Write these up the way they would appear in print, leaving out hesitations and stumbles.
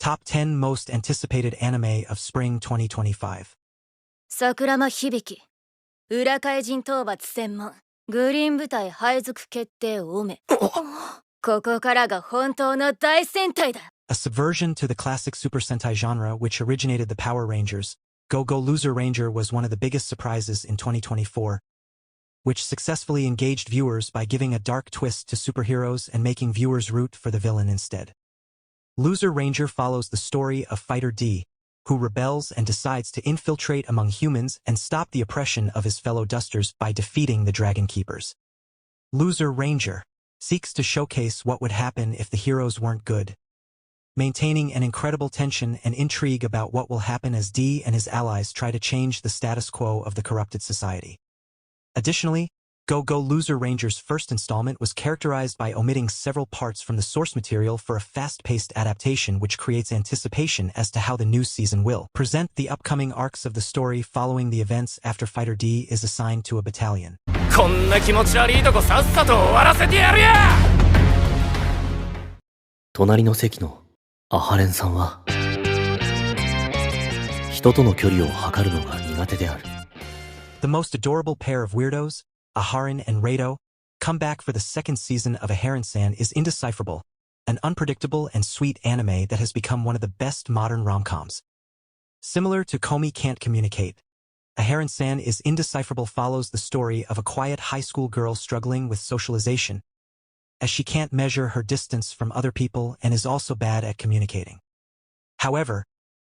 Top 10 Most Anticipated Anime of Spring 2025. 桜間響裏怪人討伐専門グリーン部隊配属決定オメここからが本当の大戦隊だ A subversion to the classic Super Sentai genre which originated the Power Rangers, Go Go Loser Ranger was one of the biggest surprises in 2024, which successfully engaged viewers by giving a dark twist to superheroes and making viewers root for the villain instead. Loser Ranger follows the story of Fighter D, who rebels and decides to infiltrate among humans and stop the oppression of his fellow Dusters by defeating the Dragon Keepers. Loser Ranger seeks to showcase what would happen if the heroes weren't good, maintaining an incredible tension and intrigue about what will happen as D and his allies try to change the status quo of the corrupted society. Additionally, Go Go Loser Ranger's first installment was characterized by omitting several parts from the source material for a fast-paced adaptation which creates anticipation as to how the new season will present the upcoming arcs of the story following the events after Fighter D is assigned to a battalion. こんな気持ち悪いとこさっさと終わらせてやるや隣の席のアハレンさんは人との距離を測るのが苦手である。 The most adorable pair of weirdos, Aharon and Rado, come back for the second season of Aharon-san is Indecipherable, an unpredictable and sweet anime that has become one of the best modern rom-coms. Similar to Komi Can't Communicate, Aharon-san is Indecipherable follows the story of a quiet high school girl struggling with socialization, as she can't measure her distance from other people and is also bad at communicating. However,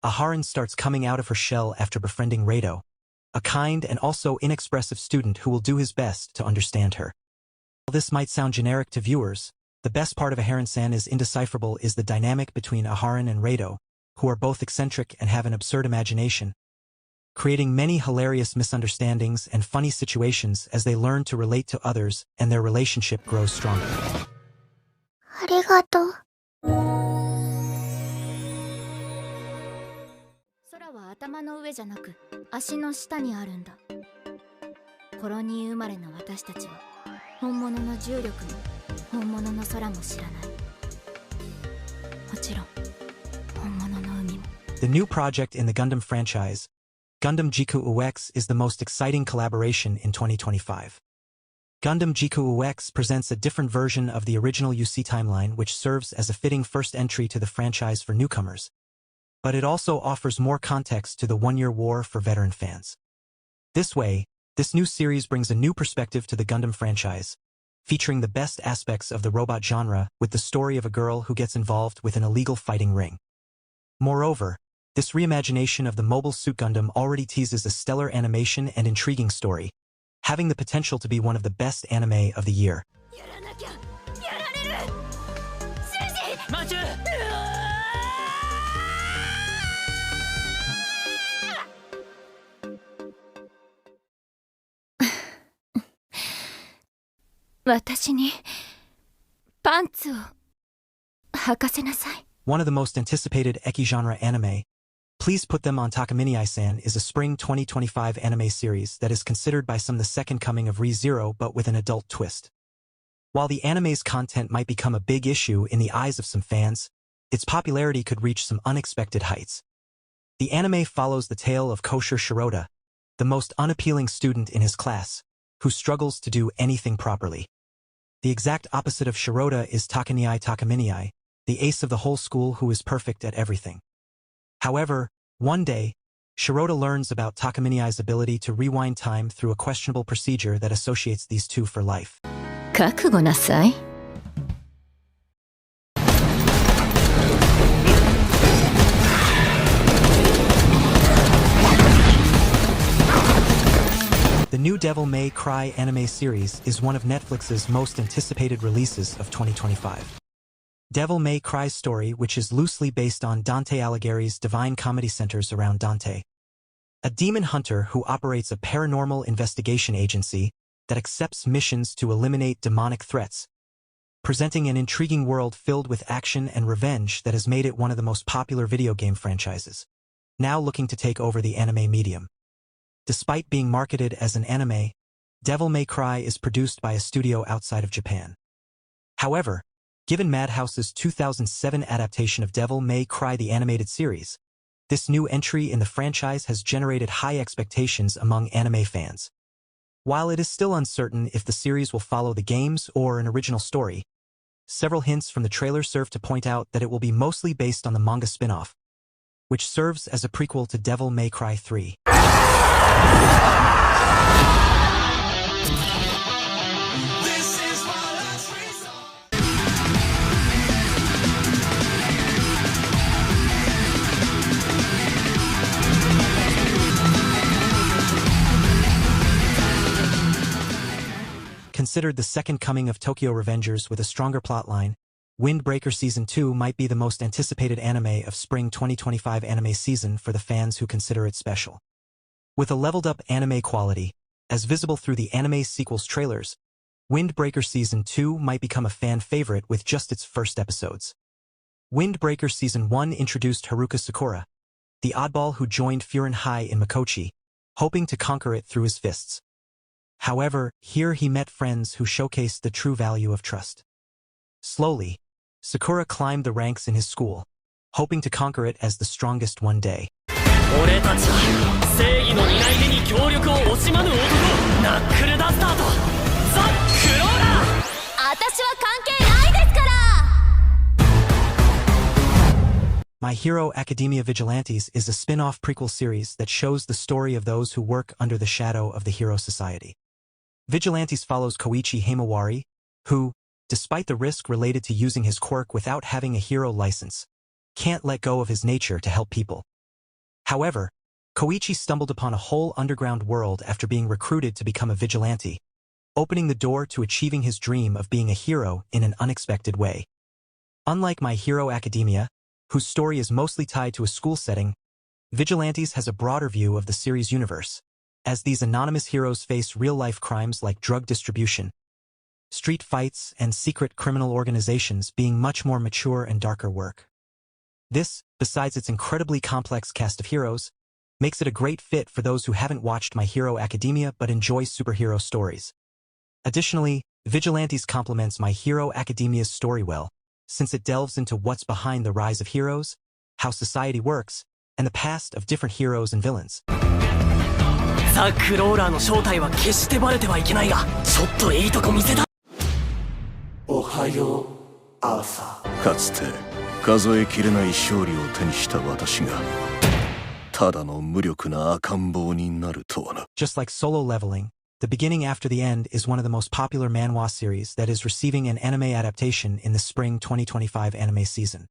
Aharon starts coming out of her shell after befriending Rado, a kind and also inexpressive student who will do his best to understand her. While this might sound generic to viewers, the best part of Aharon-san is Indecipherable is the dynamic between Aharon and Rado, who are both eccentric and have an absurd imagination, creating many hilarious misunderstandings and funny situations as they learn to relate to others and their relationship grows stronger. ありがとう。空は頭の上じゃなく足の下にあるんだ。コロニー生まれの私たちは本物の重力も本物の空も知らない。もちろん本物の海も。The new project in the Gundam franchise, Gundam Jiku UX, is the most exciting collaboration in 2025. Gundam Jiku UX presents a different version of the original UC timeline which serves as a fitting first entry to the franchise for newcomers, but it also offers more context to the one-year war for veteran fans. This way, this new series brings a new perspective to the Gundam franchise, featuring the best aspects of the robot genre with the story of a girl who gets involved with an illegal fighting ring. Moreover, this reimagination of the Mobile Suit Gundam already teases a stellar animation and intriguing story, having the potential to be one of the best anime of the year. 私にパンツを履かせなさい。 One of the most anticipated Eki-genre anime, Please Put Them on Takamine-san, is a spring 2025 anime series that is considered by some the second coming of Re:Zero but with an adult twist. While the anime's content might become a big issue in the eyes of some fans, its popularity could reach some unexpected heights. The anime follows the tale of Kosher Shirota, the most unappealing student in his class, who struggles to do anything properly. The exact opposite of Shirota is Takaniai Takamine, the ace of the whole school who is perfect at everything. However, one day, Shirota learns about Takamine's ability to rewind time through a questionable procedure that associates these two for life. 覚悟なさい。 The new Devil May Cry anime series is one of Netflix's most anticipated releases of 2025. Devil May Cry's story, which is loosely based on Dante Alighieri's Divine Comedy, centers around Dante, a demon hunter who operates a paranormal investigation agency that accepts missions to eliminate demonic threats, presenting an intriguing world filled with action and revenge that has made it one of the most popular video game franchises, now looking to take over the anime medium. Despite being marketed as an anime, Devil May Cry is produced by a studio outside of Japan. However, Given Madhouse's 2007 adaptation of Devil May Cry the animated series, this new entry in the franchise has generated high expectations among anime fans. While it is still uncertain if the series will follow the games or an original story, several hints from the trailer serve to point out that it will be mostly based on the manga spin-off, which serves as a prequel to Devil May Cry 3. Considered the second coming of Tokyo Revengers with a stronger plotline, Windbreaker Season 2 might be the most anticipated anime of Spring 2025 anime season for the fans who consider it special. With a leveled-up anime quality, as visible through the anime sequels trailers, Windbreaker Season 2 might become a fan favorite with just its first episodes. Windbreaker Season 1 introduced Haruka Sakura, the oddball who joined Furin High in Mikochi, hoping to conquer it through his fists. However, here he met friends who showcased the true value of trust. Slowly, Sakura climbed the ranks in his school, hoping to conquer it as the strongest one day. 俺たちは正義の担い手に協力を惜しまぬ男ナックルダスターとザ・クローラー私は関係ないですから My Hero Academia Vigilantes is a spin-off prequel series that shows the story of those who work under the shadow of the Hero Society. Vigilantes follows Koichi Himawari, who, despite the risk related to using his quirk without having a hero license, can't let go of his nature to help people. However, Koichi stumbled upon a whole underground world after being recruited to become a vigilante, opening the door to achieving his dream of being a hero in an unexpected way. Unlike My Hero Academia, whose story is mostly tied to a school setting, Vigilantes has a broader view of the series universe, as these anonymous heroes face real-life crimes like drug distribution, street fights, and secret criminal organizations being much more mature and darker work. This, besides its incredibly complex cast of heroes, makes it a great fit for those who haven't watched My Hero Academia but enjoy superhero stories. Additionally, Vigilantes complements My Hero Academia's story well, since it delves into what's behind the rise of heroes, how society works, and the past of different heroes and villains. ザ・クローラーの正体は決してバレてはいけないがちょっといいとこ見せたおはようアーサーかつて数えきれない勝利を手にした私がただの無力な赤ん坊になるとはな Just like Solo Leveling, The Beginning After the End is one of the most popular manhwa series that is receiving an anime adaptation in the spring 2025 anime season.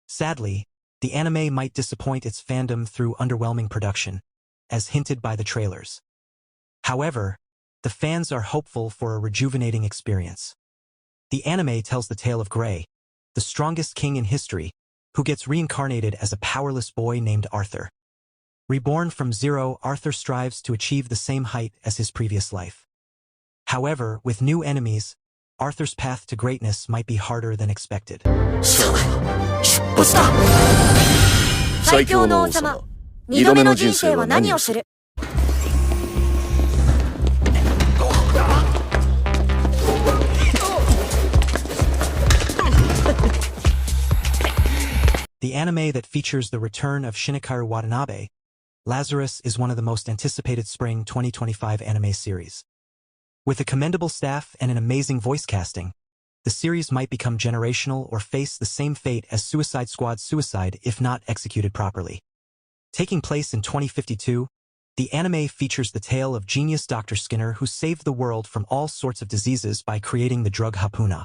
Sadly, the anime might disappoint its fandom through underwhelming production, as hinted by the trailers. However, the fans are hopeful for a rejuvenating experience. The anime tells the tale of Gray, the strongest king in history, who gets reincarnated as a powerless boy named Arthur. Reborn from zero, Arthur strives to achieve the same height as his previous life. However, with new enemies, Arthur's path to greatness might be harder than expected. 最強の王様二度目の人生は何をする The anime that features the return of Shinichiro Watanabe, Lazarus is one of the most anticipated spring 2025 anime series. With a commendable staff and an amazing voice casting, the series might become generational or face the same fate as Suicide Squad's Suicide if not executed properly. Taking place in 2052, the anime features the tale of genius Dr. Skinner who saved the world from all sorts of diseases by creating the drug Hapuna.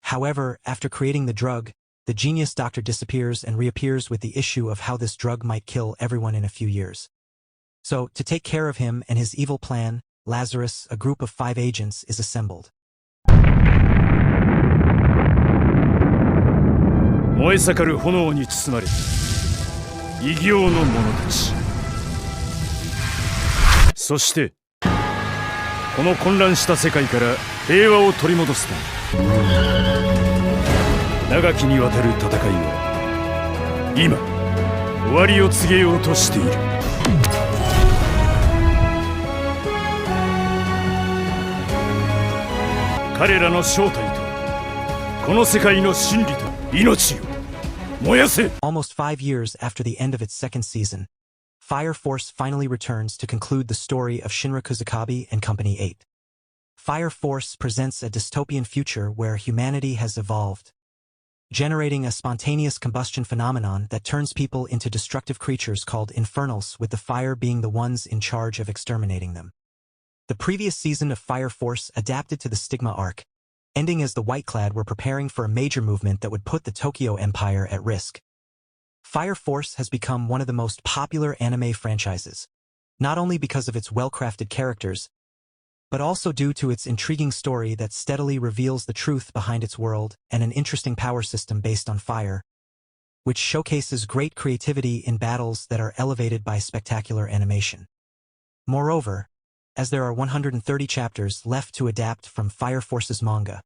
However, after creating the drug, the genius doctor disappears and reappears with the issue of how this drug might kill everyone in a few years. So, to take care of him and his evil plan, Lazarus, a group of 5 agents, is assembled. 燃え盛る炎に包まれた異形の者たちそしてこの混乱した世界から平和を取り戻すため長きにわたる戦いは今終わりを告げようとしている彼らの正体とはこの世界の真理と命よ、燃やせ。 Almost 5 years after the end of its second season, Fire Force finally returns to conclude the story of Shinra Kuzukabe and Company 8. Fire Force presents a dystopian future where humanity has evolved, generating a spontaneous combustion phenomenon that turns people into destructive creatures called Infernals, with the fire being the ones in charge of exterminating them. The previous season of Fire Force adapted to the Stigma arc, ending as the Whiteclad were preparing for a major movement that would put the Tokyo Empire at risk. Fire Force has become one of the most popular anime franchises, not only because of its well-crafted characters, but also due to its intriguing story that steadily reveals the truth behind its world and an interesting power system based on fire, which showcases great creativity in battles that are elevated by spectacular animation. Moreover, as there are 130 chapters left to adapt from Fire Force's manga,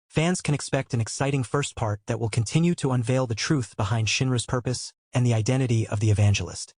fans can expect an exciting first part that will continue to unveil the truth behind Shinra's purpose and the identity of the Evangelist.